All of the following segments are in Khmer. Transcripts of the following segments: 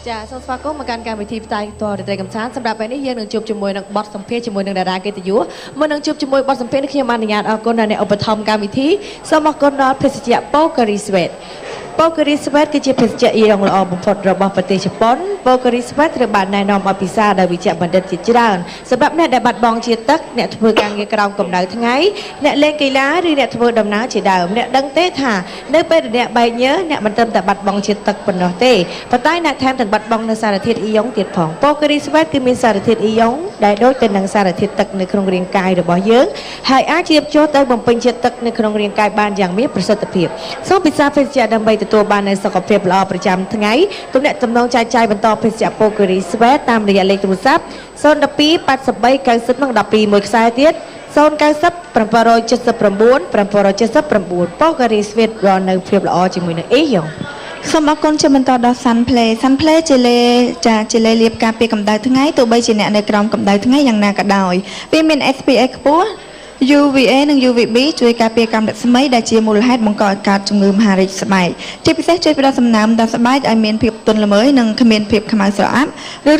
ចាសូមស្វាគមន៍មកកាន់កម្មវិធីផ្សាយតរត្រីកំសាន្តសម្រាប់ពេលនេះយើងនឹងជួបជាមួយនឹងបទសម្ភាសន៍ជាមួយនឹងតារាកិត្តិយសមុននឹងជួបជាមួយបទសម្ភាសន៍នេះខ្ញុំបានអនុញ្ញាតអរគុណដល់អ្នកឧបត្ថម្ភកម្មវិធីសូមអរគុណដល់ភេសជ្ជៈ Pocari Sweat Pocari Sweat គឺជាភេសជ្ជៈអ៊ីរ៉ង់ល្អបំផុតរបស់ប្រទេសជប៉ុន Pocari Sweat ត្រូវបានណែនាំឲ្យពិសាដោយវិជ្ជបណ្ឌិតជាច្រើនសម្រាប់អ្នកដែលបាត់បង់ជាតិទឹកអ្នកធ្វើការងារក្រោមកម្ដៅថ្ងៃអ្នកលេងកីឡាឬអ្នកធ្វើដំណើរជាដើមអ្នកដឹងទេថានៅពេលអ្នកបែកញើសអ្នកមិនត្រឹមតែបាត់បង់ជាតិទឹកប៉ុណ្ណោះទេប៉ុន្តែអ្នកថែមទាំងបាត់បង់នូវសារធាតុអ៊ីយ៉ុងទៀតផង Pocari Sweat គឺមានសារធាតុអ៊ីយ៉ុងដែលដូចទៅនឹងសារធាតុទឹកនៅក្នុងរាងកាយរបស់យើងហើយអាចជ្រាបចូលទៅបំពេញជាតិទឹកនៅក្នុងរាងកាយបានយ៉ាងមានប្រសិទ្ធភាពសូមពិសាភេសជ្ជៈដើម្បីទទួលបាននូវសុខភាពល្អប្រចាំថ្ងៃទំនាក់ទំនងចែកចាយបន្តភេសជ្ជៈ Pocari Sweat តាមរយៈលេខទូរស័ព្ទ012 83 90 12មួយខ្សែទៀត090 779 779 Pocari Sweat រកនៅភាពល្អជាមួយនឹងអ៊ីយ៉ុងសូមអរគុណជាបន្តដល់ Sunplay ជាលេលាបការពារកម្ដៅថ្ងៃទោះបីជាអ្នកនៅក្រោមកម្ដៅថ្ងៃយ៉ាងណាក៏ដោយវាមាន SPF ខ្ពស់ UVA និង UVB ជួយការពារកាំរស្មីដែលជាមូលហេតុបង្កឲ្យកើតជំងឺមហារីកស្បែកជាពិសេសជួយផ្ដល់សំណើមដល់ស្បែកឲ្យមានភាពទន់ល្មើយនិងគ្មានភាពខ្មៅស្រអាប់ឬ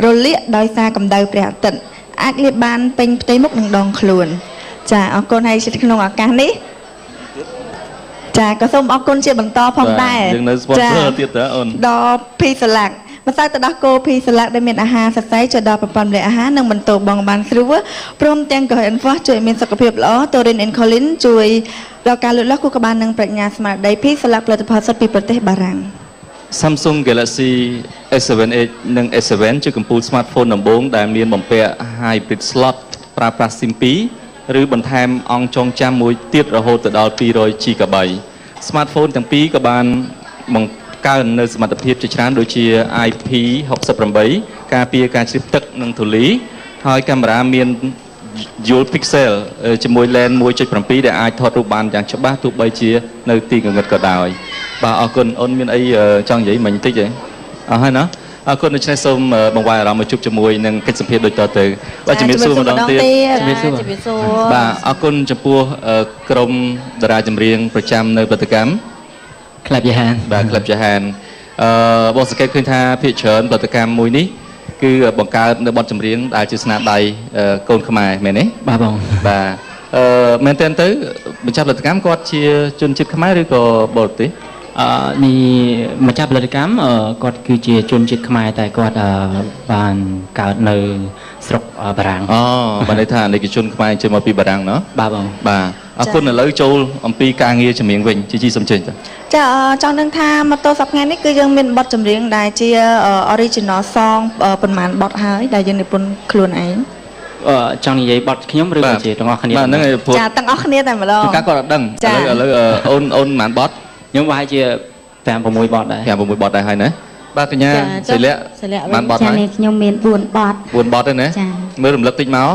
រលាកដោយសារកម្ដៅព្រះអាទិត្យអាចលាបបានពេញផ្ទៃមុខនិងដងខ្លួនចាអរគុណហើយក្នុងឱកាសនេះចាក៏សូមអរគុណជាបន្តផងដែរយើងនៅ sponsor ទៀតតើអូនដល់ P Select ម្សៅទឹកដោះគោ P Select ដែលមានអាហារសរសៃចូលដល់ប្រព័ន្ធរំលាយអាហារនិងបន្តបងបានស្រួលព្រមទាំងកុហិនហ្វោះជួយមានសុខភាពល្អ Taurine and Choline ជួយដល់ការលូតលាស់ខួរក្បាលនិងប្រាជ្ញាស្មារតី P Select ផលិតផលសុទ្ធពីប្រទេសបារាំង Samsung Galaxy S7Edge និង S7 ជាកំពូល smartphone ដំបូងដែលមានបំពាក់ Hybrid Slot ប្រើប្រាស់ SIM 2 ឬបន្ថែមអង្គចងចាំមួយទៀតរហូតដល់200 GB Smartphone ទាំងពីរក៏បានបង្កើននូវសមត្ថភាពជាច្រើនដូចជា IP68 ការពារការជ្រាបទឹកនិងធូលីហើយកាមេរ៉ាមាន Dual Pixel ជាមួយ lens 1.7 ដែលអាចថតរូបបានយ៉ាងច្បាស់ទោះបីជានៅទីងងឹតក៏ដោយបាទអរគុណអូនមានអីចង់និយាយមិញបន្តិចទេអស់ហើយណាអរគុណដូច្នេះសូមបង្វែរអារម្មណ៍មកជួបជាមួយនឹងកិច្ចសម្ភាសន៍ដូចតទៅបាទជំរាបសួរម្ដងទៀតជំរាបសួរបាទអរគុណចំពោះក្រុមតារាចម្រៀងប្រចាំនៅបដកម្មក្លាប់យហានបាទក្លាប់យហានបងសង្កេតឃើញថាភាគច្រើនបដកម្មមួយនេះគឺបង្កើតនៅបទចម្រៀងដែលជាស្នាដៃកូនខ្មែរមែនទេបាទបងបាទមែនតើទៅម្ចាស់ផលិតកម្មគាត់ជាជនជាតិខ្មែរឬក៏បរទេសនេះម្ចាស់ផលិតកម្មគាត់គឺជាជនជាតិខ្មែរតែគាត់បានកើតនៅស្រុកបារាំងបានន័យថាអានិកជនខ្មែរចេញមកពីបារាំងណោះបាទបងបាទអរគុណឥឡូវចូលអំពីការងារចម្រៀងវិញជីសំចេញចាចង់ដឹងថាមកទល់សប្តាហ៍នេះគឺយើងមានបទចម្រៀងដែលជា original song ប៉ុន្មានបទហើយដែលយើងនិពន្ធខ្លួនឯងចង់និយាយបទខ្ញុំឬក៏ជាទាំងអស់គ្នាបាទហ្នឹងហើយចាទាំងអស់គ្នាតែម្ដងការគាត់អត់ដឹងឥឡូវអូនប៉ុន្មានបទខ្ញុំប្រហែលជា5 6បទដែរ5 6បទដែរហើយណាបាទកញ្ញាសិលៈបានបទហើយខ្ញុំមាន4បទ4បទទេណាមើលរំលឹកតិចមក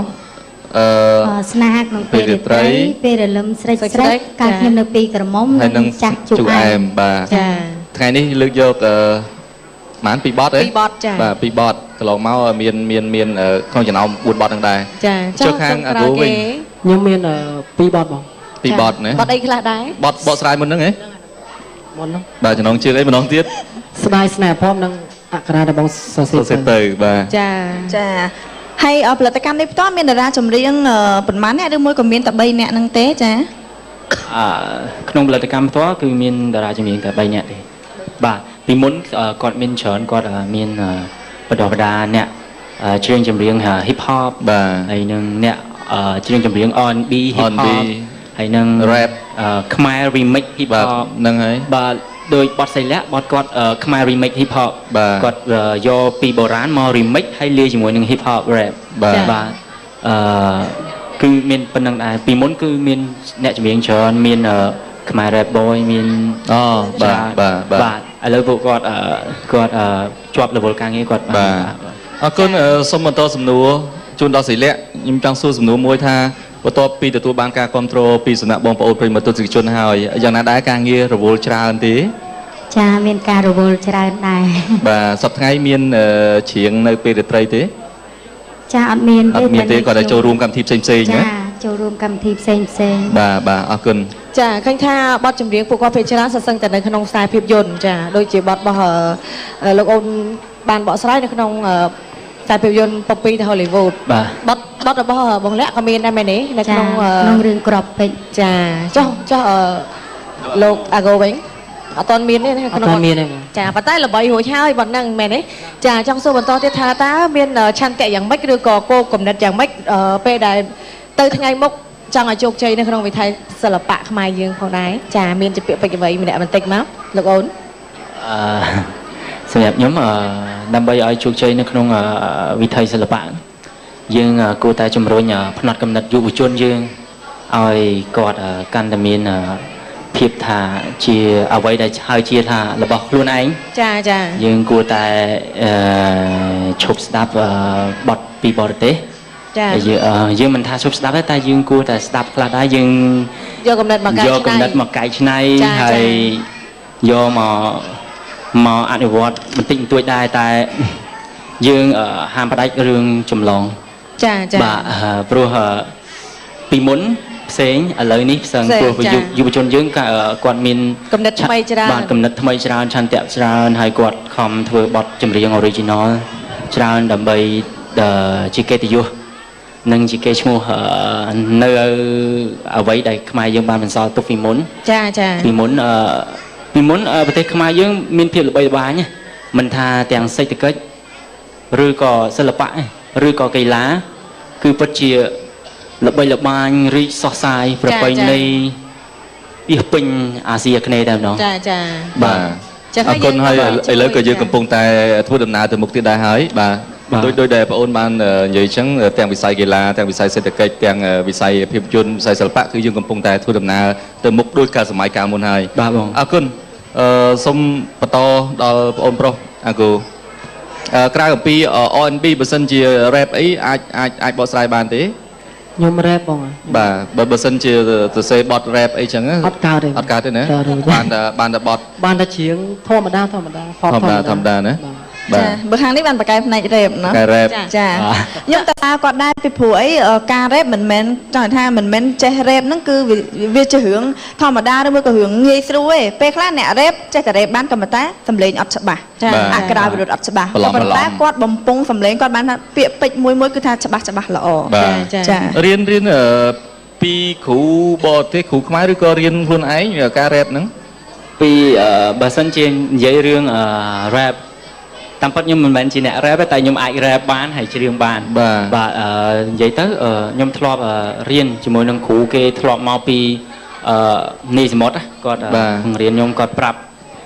ស្នេហ៍ក្នុងពេលរាត្រីពេលរលឹមស្រេចស្រេចកាលខ្ញុំនៅពីក្រមុំនិងចាស់ជូអែមបាទថ្ងៃនេះលើកយកប៉ុន្មាន2បទទេ2បទចាបាទ2បទកន្លងមកមានក្នុងចំណោម4បទហ្នឹងដែរចាចុះខាងអារូវិញខ្ញុំមាន2បទបង2បទណាបទអីខ្លះដែរបទស្រ័យមុនហ្នឹងហ៎មុនហ្នឹងបាទចំណងជើងអីម្ដងទៀតស្ដាយស្នេហ៍ផងនឹងអក្សរដែលបងសរសេរទៅបាទចាហើយផលិតកម្មនេះផ្ទាល់មានតារាចម្រៀងប៉ុន្មានអ្នកឬមួយក៏មានតែ3អ្នកហ្នឹងទេចាក្នុងផលិតកម្មផ្ទាល់គឺមានតារាចម្រៀងតែ3អ្នកទេបាទពីមុនគាត់មានច្រើនគាត់មានបដិបដាអ្នកច្រៀងចម្រៀង hip hop បាទហើយនឹងអ្នកច្រៀងចម្រៀង R&B hip hop ហើយនឹង rap ខ្មែរ remix hip hop ហ្នឹងហើយបាទដោយបទសៃលៈបទគាត់ខ្មែរ remix hip hop គាត់យកពីបុរាណមក remix ហើយលាយជាមួយនឹង hip hop rap បាទគឺមានប៉ុណ្្នឹងដែរពីមុនគឺមានអ្នកចម្រៀងច្រើនមានខ្មែរ rap boy មានបាទឥឡូវពួកគាត់ជាប់ level ការងារគាត់បាទអរគុណសូមបន្តសំណួរជូនដល់សិលៈខ្ញុំចង់សួរសំណួរមួយថាបន្ទាប់ពីទទួលបានការគ្រប់គ្រងពីសំណាក់បងប្អូនប្រិយមិត្តទស្សនិកជនហើយយ៉ាងណាដែរការងាររវល់ច្រើនទេចាមានការរវល់ច្រើនដែរបាទសប្តាហ៍ថ្ងៃមានច្រៀងនៅពេលរាត្រីទេចាអត់មានទេគាត់តែចូលរួមកម្មវិធីផ្សេងៗណាចាចូលរួមកម្មវិធីផ្សេងបាទអរគុណ ចាឃើញថាបទចម្រៀងពួកគាត់ភាគច្រើនសរសឹងតែនៅក្នុងខ្សែភាពយន្តចាដូចជាបទរបស់លោកអូនបានបកស្រាយនៅក្នុងខ្សែភាពយន្តពពីទៅ Hollywood បទរបស់បងលាក់ក៏មានដែរមែនទេនៅក្នុង ក្នុងរឿងក្របពេជ្រ ចាចុះលោកអាហ្គោវិញអត់ទាន់មានទេនៅក្នុងចាប៉ុន្តែល្បីរួចហើយបទហ្នឹងមែនទេចាចង់សួរបន្តទៀតថាតើមានឆន្ទៈយ៉ាងម៉េចឬក៏គោលគំនិតយ៉ាងម៉េចពេលដែលទៅថ្ងៃមុខចង់ឲ្យជោគជ័យនៅក្នុងវិថីសិល្បៈខ្មែរយើងផងដែរចាមានជាពាក្យពេចន៍អ្វីម្នាក់បន្តិចមកលោកអូន សម្រាប់ខ្ញុំដើម្បីឲ្យជោគជ័យនៅក្នុងវិថីសិល្បៈយើងគួរតែជំរុញផ្នត់គំនិតយុវជនយើងឲ្យគាត់កាន់តែមានភាពថាជាអ្វីដែលហៅជាថារបស់ខ្លួនឯង ចា យើងគួរតែឈប់ស្ដាប់បទពីបរទេស ចា យើងមិនថាឈប់ស្ដាប់ទេតែយើងគួរតែស្ដាប់ខ្លះដែរយើង យកកំណត់មកកែច្នៃ យកកំណត់មកកែច្នៃហើយយកមកអនុវត្តបន្តិចបន្តួចដែរតែយើងហាមផ្ដាច់រឿងចម្លង ចា បាទព្រោះពីមុនផ្សេងឥឡូវនេះផ្សេងព្រោះយុវជនយើងគាត់មាន កំណត់ថ្មីច្រើន បាទកំណត់ថ្មីច្រើនឆន្ទៈច្រើនហើយគាត់ខំធ្វើបទចម្រៀង original ច្រើនដើម្បីជាកិត្តិយសនិងជាកេរ្តិ៍ឈ្មោះនៅអ្វីដែលខ្មែរយើងបានបន្សល់ទុកពីមុន ចា ពីមុនប្រទេសខ្មែរយើងមានភាពល្បីល្បាញមិនថាទាំងសេដ្ឋកិច្ចឬក៏សិល្បៈឬក៏កីឡាគឺពិតជាល្បីល្បាញរីកសុះសាយប្រពៃណីពីពេញអាស៊ីអាគ្នេយ៍តែម្ដង ចា បាទអរគុណហើយឥឡូវក៏យើងកំពុងតែធ្វើដំណើរទៅមុខទៀតដែរហើយបាទដោយដែលបងអូនបាននិយាយអញ្ចឹងទាំងវិស័យកីឡាទាំងវិស័យសេដ្ឋកិច្ចទាំងវិស័យភាពយន្តវិស័យសិល្បៈគឺយើងកំពុងតែធ្វើដំណើរទៅមុខដោយកាលសម័យកាលមុនហើយបាទបងអរគុណសូមបន្តដល់បងអូនប្រុសអាគូក្រៅអំពី R&B បើសិនជា rap អីអាចបកស្រាយបានទេ ខ្ញុំ rap បង បាទបើសិនជាសរសេរបទ rap អីចឹង អត់កើតទេ ណាបានតែបទ បានតែច្រៀងធម្មតា ធម្មតាណា ចាបើខាងនេះបានបកកែផ្នែករ៉េបណា កែរ៉េប ចាខ្ញុំតើគាត់ដែរពីព្រោះអីការរ៉េបមិនមែនចង់ថាមិនមែនចេះរ៉េបហ្នឹងគឺវាជារឿងធម្មតាឬមួយក៏រឿងងាយស្រួលទេពេលខ្លះអ្នករ៉េបចេះតែរ៉េបបានក៏ប៉ុន្តែសំឡេងអត់ច្បាស់អក្ខរាវិរុទ្ធអត់ច្បាស់ក៏ប៉ុន្តែគាត់បំពង់សំឡេងគាត់បានថាពាក្យពេចន៍មួយគឺថាច្បាស់ល្អចារៀនពីគ្រូបរទេសគ្រូខ្មែរឬក៏រៀនខ្លួនឯងការរ៉េបហ្នឹង ពីបើសិនជានិយាយរឿង rap តាមពិតខ្ញុំមិនមែនជាអ្នក rap តែខ្ញុំអាច rap បានហើយច្រៀងបានបាទនិយាយទៅខ្ញុំធ្លាប់រៀនជាមួយនឹងគ្រូគេធ្លាប់មកពីនីសមុទ្រគាត់បង្រៀនខ្ញុំគាត់ប្រាប់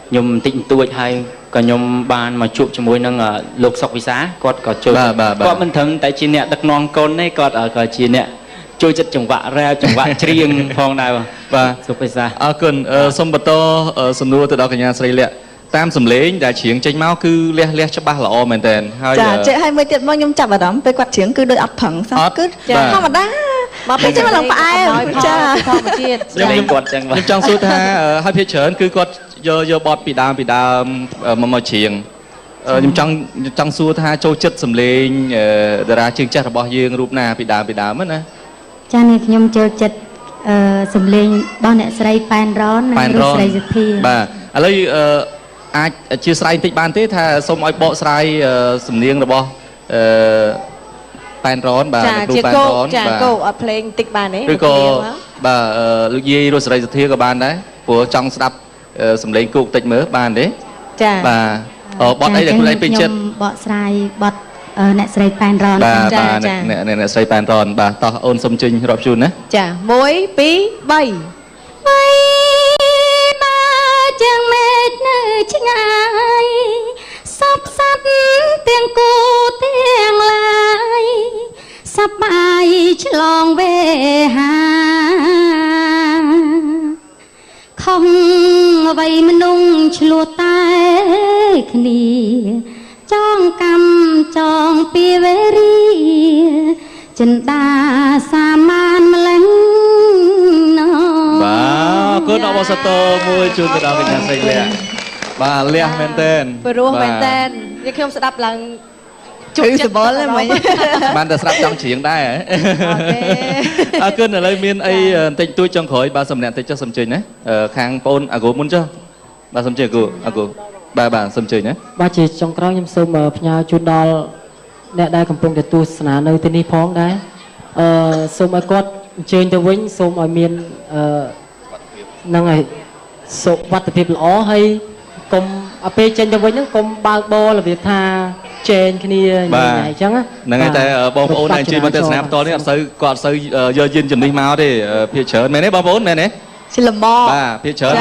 ខ្ញុំបន្តិចបន្តួចហើយក៏ខ្ញុំបានមកជួបជាមួយនឹងលោកសុកវិសាគាត់ក៏ជួយគាត់មិនត្រឹមតែជាអ្នកដឹកនាំកូនទេគាត់ក៏ជាអ្នកជួយចិត្តចង្វាក់ rap ចង្វាក់ច្រៀងផងដែរបាទសុកវិសាអរគុណសូមបន្តសំណួរទៅដល់កញ្ញាស្រីលក្ខតាមសម្លេងដែលច្រៀងចេញមកគឺលះច្បាស់ល្អមែនតើហើយចាចេះឲ្យមួយទៀតមកខ្ញុំចាប់អារម្មណ៍ពេលគាត់ច្រៀងគឺដូចអត់ផឹងសោះគឺធម្មតាមកពេលចឹងឡើងផ្អែមចាធម្មជាតិខ្ញុំគាត់ចឹងខ្ញុំចង់សួរថាហើយភាគច្រើនគឺគាត់យកបទពីដើមមកច្រៀងខ្ញុំចង់សួរថាចូលចិត្តសម្លេងតារាជើងចាស់របស់យើងរូបណាពីដើមណាចានេះខ្ញុំចូលចិត្តសម្លេងរបស់អ្នកស្រីប៉ែនរ៉ននិងលោកស្រីសុធាបាទឥឡូវអាចអធិស្ឋានបន្តិចបានទេថាសូមឲ្យបកស្រាយសំនៀងរបស់ប៉ែនរ៉នបាទគ្រូប៉ែនរ៉នចាគោអត់ភ្លេងបន្តិចបានទេឬក៏បាទលោកយាយរស់សេរីសុធាក៏បានដែរព្រោះចង់ស្ដាប់សំឡេងគូបន្តិចមើលបានទេចាបាទបទអីដែលខ្លួនឯងពេញចិត្តបកស្រាយបទអ្នកស្រីប៉ែនរ៉នចាអ្នកស្រីប៉ែនរ៉នបាទតោះអូនសុំជិញរាប់ជូនណាចា1 2 3ចាំមេឃនៅឆ្ងាយសពសត្វទាំងគូទាំងឡាយសប្បាយឆ្លងវេហាខំអ្វីមនុស្សឆ្លោះតែគ្នាចងកម្មចងពីវេរីចិន្តាសាមានម្លេះបាទគុណអបសតមួយជូនទៅដល់កញ្ញាស្រីលះបាទលះមែនតើព្រោះមែនតើខ្ញុំស្ដាប់ឡើង ជួយ សបល់ហ្នឹងមិញ បានតែស្រាប់ចង់ច្រៀងដែរហ៎ អូខេ អរគុណឥឡូវមានអីបន្តិចតួចចុងក្រោយបាទសម្រាប់បន្តិចចុះសំជិញណាខាងបងអូនអាគូមុនចុះបាទសំជិញអាគូបាទសំជិញណា បាទជាចុងក្រោយខ្ញុំសូមផ្ញើជូនដល់អ្នកដែលកំពុងតែទស្សនានៅទីនេះផងដែរសូមឲ្យគាត់អញ្ជើញទៅវិញសូមឲ្យមានហ្នឹងហើយសុខភាពល្អហើយកុំអាពេលចេញទៅវិញហ្នឹងកុំបើកបររបៀបថាជែងគ្នាញ៉ៃអញ្ចឹង ហ្នឹងហើយតែបងប្អូនដែលអញ្ជើញមកទស្សនាផ្ទាល់នេះអត់សូវគាត់អត់សូវយកយានជំនិះមកទេភាគច្រើនមែនទេបងប្អូនមែនទេ សិលម បាទភាគច្រើន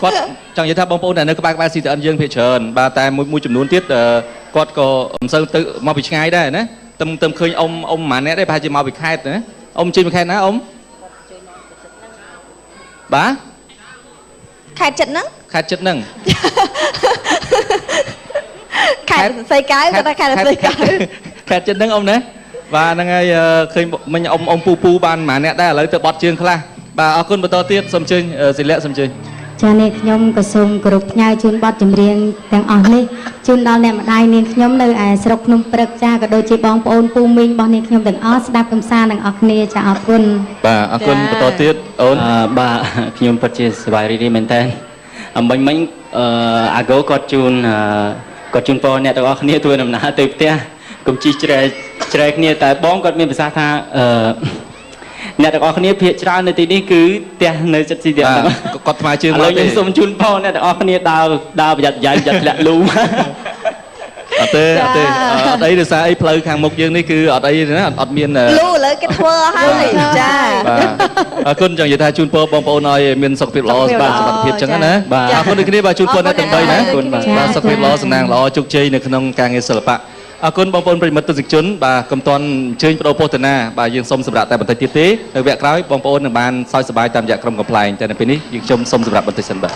គាត់ចង់និយាយថាបងប្អូនដែលនៅក្បែរ CTN យើងភាគច្រើនបាទតែមួយចំនួនទៀតគាត់ក៏មិនសូវទៅមកពីឆ្ងាយដែរណាទៅឃើញអ៊ំប្រហែលអ្នកទេប្រហែលជាមកពីខេត្តណាអ៊ំជិះពីខេត្តណាអ៊ំបាទ ខេត្តចិត្តហ្នឹង ខេត្តចិត្តហ្នឹង ខេត្តសរសៃកៅគាត់ថាខេត្តសរសៃកៅ ខេត្តចិត្តហ្នឹងអ៊ំណាបាទហ្នឹងហើយឃើញមិញអ៊ំពូបានប្រហែលអ្នកដែរឥឡូវទៅបត់ជើងខ្លះបាទអរគុណបន្តទៀតសូមអញ្ជើញសិលៈសូមអញ្ជើញ ចានេះខ្ញុំក៏សូមគោរពផ្ញើជូនបទចម្រៀងទាំងអស់នេះជូនដល់អ្នកម្ដាយនាងខ្ញុំនៅឯស្រុកភ្នំព្រឹកចាក៏ដូចជាបងប្អូនពូមីងរបស់នាងខ្ញុំទាំងអស់ស្ដាប់កំសាន្តទាំងអស់គ្នាចាអរគុណ បាទអរគុណបន្តទៀតអូន បាទខ្ញុំពិតជាសប្បាយរីករាយមែនតើមិញអាហ្គោគាត់ជូនពរអ្នកទាំងអស់គ្នាធ្វើដំណើរទៅផ្ទះកុំជិះជ្រែកគ្នាតែបងគាត់មានប្រសាសន៍ថាអ្នកទាំងអស់គ្នាភាគច្រើននៅទីនេះគឺផ្ទះនៅចិត្តស៊ីទៀតគាត់ថ្មើរជើង ឥឡូវខ្ញុំសូមជូនពរអ្នកទាំងអស់គ្នាដើរប្រយ័ត្នប្រធ្លាក់លូ អត់ទេអត់អីដោយសារអីផ្លូវខាងមុខយើងនេះគឺអត់អីទេណាអត់មាន លូឥឡូវគេធ្វើហើយចា បាទអរគុណចង់និយាយថាជូនពរបងប្អូនឲ្យមានសុខភាពល្អបាទសុខភាពចឹងណាបាទអរគុណដូចគ្នាបាទជូនពរអ្នកទាំង3ណាបាទសុខភាពល្អសំណាងល្អជោគជ័យនៅក្នុងការងារសិល្បៈអរគុណបងប្អូនប្រិយមិត្តទស្សនិកជនបាទកុំតន់អញ្ជើញបដូរពោះទៅណាបាទយើងសូមសម្រាប់តែបន្តិចទៀតទេនៅវគ្គក្រោយបងប្អូននឹងបានសោយសប្បាយតាមរយៈក្រុមកំ pl ែងតែនៅពេលនេះយើងខ្ញុំសូមសម្រាប់បន្តិចសិនបាទ